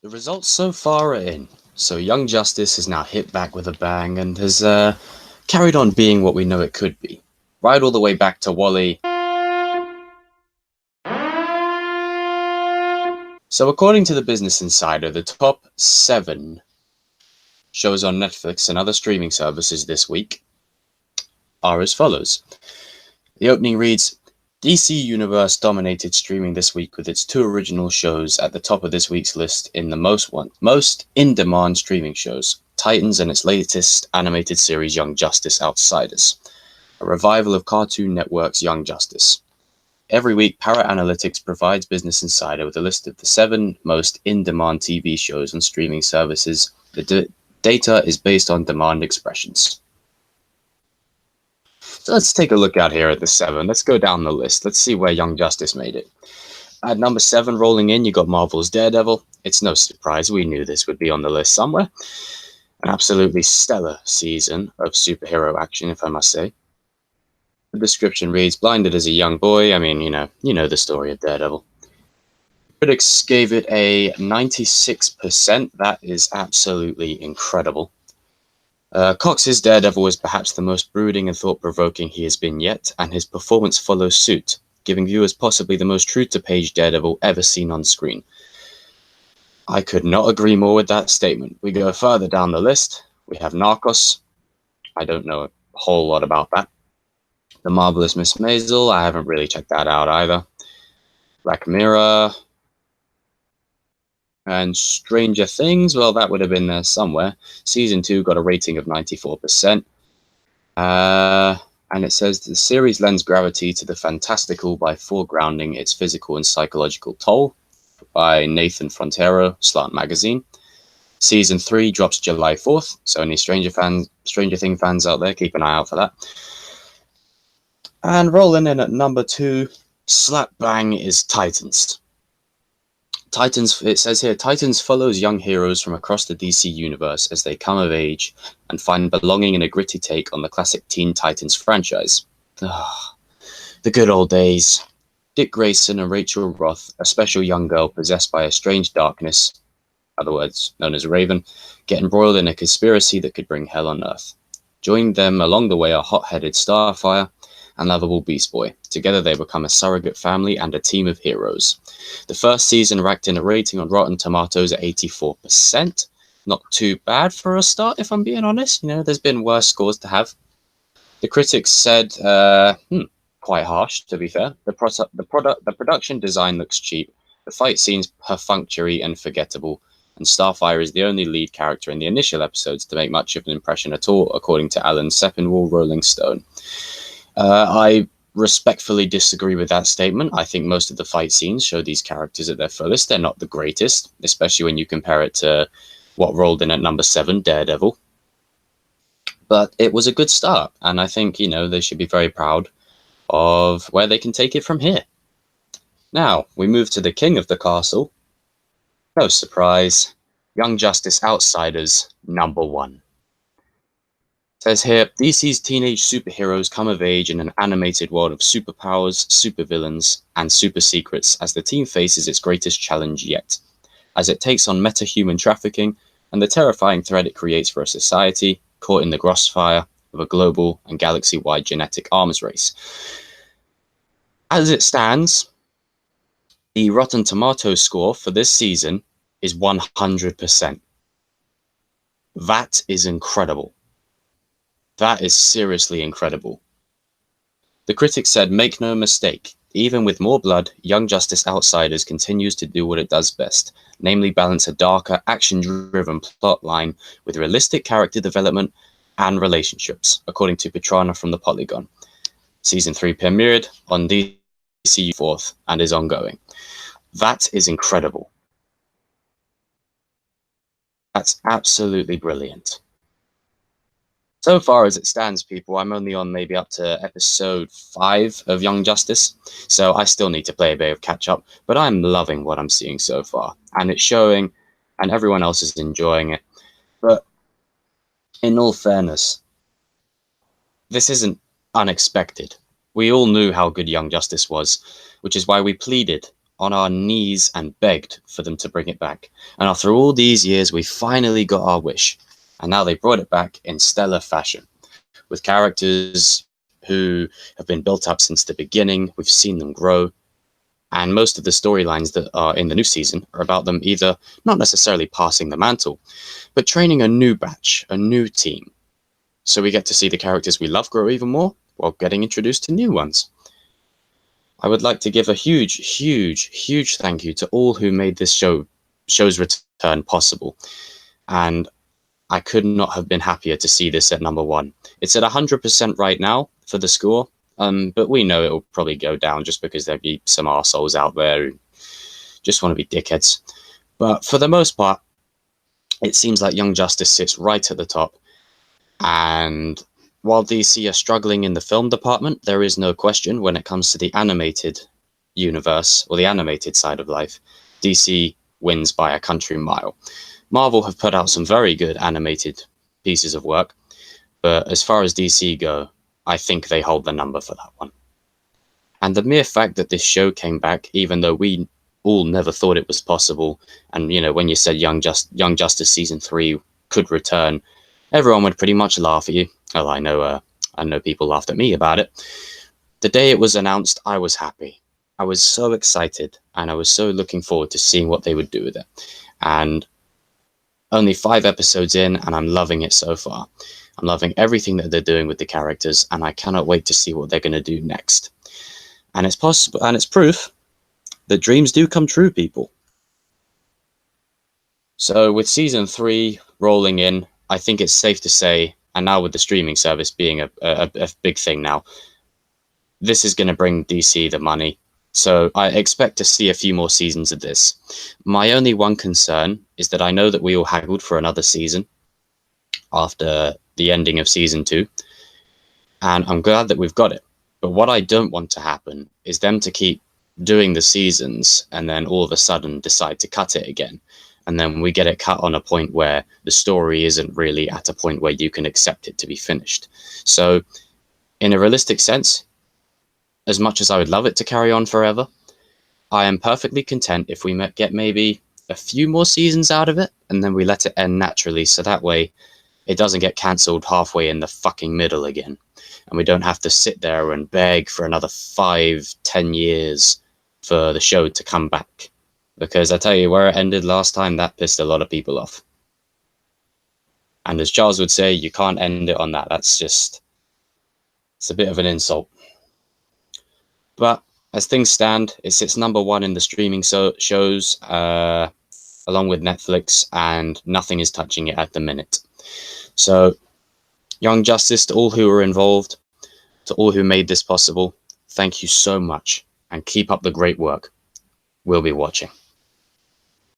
The results so far are in. So Young Justice has now hit back with a bang and has carried on being what we know it could be. Right all the way back to Wally. So according to the Business Insider, the top 7 shows on Netflix and other streaming services this week are as follows. The opening reads, DC Universe dominated streaming this week with its 2 original shows at the top of this week's list in the most in-demand streaming shows, Titans and its latest animated series Young Justice Outsiders, a revival of Cartoon Network's Young Justice. Every week, Parrot Analytics provides Business Insider with a list of the 7 most in-demand TV shows on streaming services. The data is based on demand expressions. So let's take a look out here at the 7. Let's go down the list. Let's see where Young Justice made it. At number 7, rolling in, you got Marvel's Daredevil. It's no surprise, we knew this would be on the list somewhere. An absolutely stellar season of superhero action, if I must say. The description reads, blinded as a young boy. I mean, you know the story of Daredevil. Critics gave it a 96%. That is absolutely incredible. Cox's Daredevil is perhaps the most brooding and thought-provoking he has been yet, and his performance follows suit, giving viewers possibly the most true-to-page Daredevil ever seen on screen. I could not agree more with that statement. We go further down the list. We have Narcos. I don't know a whole lot about that. The Marvelous Miss Maisel. I haven't really checked that out either. Black Mirror. And Stranger Things, well, that would have been there somewhere. Season 2 got a rating of 94%. And it says the series lends gravity to the fantastical by foregrounding its physical and psychological toll, by Nathan Frontero, Slant Magazine. Season 3 drops July 4th, so any Stranger Things fans out there, keep an eye out for that. And rolling in at number 2, slap bang, is Titans. It says here, Titans follows young heroes from across the DC universe as they come of age and find belonging in a gritty take on the classic Teen Titans franchise. The good old days. Dick Grayson and Rachel Roth, a special young girl possessed by a strange darkness, otherwise known as Raven, get embroiled in a conspiracy that could bring hell on Earth. Join them along the way are hot-headed Starfire and lovable Beast Boy. Together they become a surrogate family and a team of heroes. The first season racked in a rating on Rotten Tomatoes at 84%. Not too bad for a start, if I'm being honest. There's been worse scores to have. The critics said, quite harsh, to be fair. The production design looks cheap. The fight scenes perfunctory and forgettable. And Starfire is the only lead character in the initial episodes to make much of an impression at all, according to Alan Sepinwall, Rolling Stone. I respectfully disagree with that statement. I think most of the fight scenes show these characters at their fullest. They're not the greatest, especially when you compare it to what rolled in at number 7, Daredevil. But it was a good start, and I think, they should be very proud of where they can take it from here. Now, we move to the king of the castle. No surprise, Young Justice Outsiders, number 1. Says here, DC's teenage superheroes come of age in an animated world of superpowers, supervillains, and super secrets as the team faces its greatest challenge yet, as it takes on meta-human trafficking and the terrifying threat it creates for a society caught in the crossfire of a global and galaxy-wide genetic arms race. As it stands, the Rotten Tomatoes score for this season is 100%. That is incredible. That is seriously incredible. The critics said, make no mistake, even with more blood, Young Justice Outsiders continues to do what it does best, namely balance a darker, action-driven plot line with realistic character development and relationships, according to Petrana from the Polygon. Season 3 premiered on DC 4th and is ongoing. That is incredible. That's absolutely brilliant. So far as it stands, people, I'm only on maybe up to episode 5 of Young Justice, so I still need to play a bit of catch-up, but I'm loving what I'm seeing so far, and it's showing, and everyone else is enjoying it. But in all fairness, this isn't unexpected. We all knew how good Young Justice was, which is why we pleaded on our knees and begged for them to bring it back. And after all these years, we finally got our wish. And now they brought it back in stellar fashion, with characters who have been built up since the beginning. We've seen them grow. And most of the storylines that are in the new season are about them either not necessarily passing the mantle, but training a new batch, a new team. So we get to see the characters we love grow even more while getting introduced to new ones. I would like to give a huge thank you to all who made this show's return possible. And I could not have been happier to see this at number 1. It's at 100% right now for the score, but we know it'll probably go down just because there'll be some arseholes out there who just want to be dickheads. But for the most part, it seems like Young Justice sits right at the top. And while DC are struggling in the film department, there is no question when it comes to the animated universe, or the animated side of life, DC wins by a country mile. Marvel have put out some very good animated pieces of work, but as far as DC go, I think they hold the number for that one. And the mere fact that this show came back, even though we all never thought it was possible, and when you said Young Justice Season 3 could return, everyone would pretty much laugh at you. Well, I know people laughed at me about it. The day it was announced, I was happy. I was so excited, and I was so looking forward to seeing what they would do with it. And only 5 episodes in, and I'm loving it so far. I'm loving everything that they're doing with the characters, and I cannot wait to see what they're going to do next. And it's possible, and it's proof that dreams do come true, people. So with Season 3 rolling in, I think it's safe to say, and now with the streaming service being a big thing now, this is going to bring DC the money. So I expect to see a few more seasons of this. My only one concern is that I know that we all haggled for another season after the ending of Season 2, and I'm glad that we've got it. But what I don't want to happen is them to keep doing the seasons and then all of a sudden decide to cut it again. And then we get it cut on a point where the story isn't really at a point where you can accept it to be finished. So in a realistic sense, as much as I would love it to carry on forever, I am perfectly content if we get maybe a few more seasons out of it and then we let it end naturally, so that way it doesn't get cancelled halfway in the fucking middle again. And we don't have to sit there and beg for another 5-10 years for the show to come back. Because I tell you, where it ended last time, that pissed a lot of people off. And as Charles would say, you can't end it on that. It's a bit of an insult. But as things stand, it sits number 1 in the streaming shows, along with Netflix, and nothing is touching it at the minute. So, Young Justice, to all who were involved, to all who made this possible, thank you so much, and keep up the great work. We'll be watching.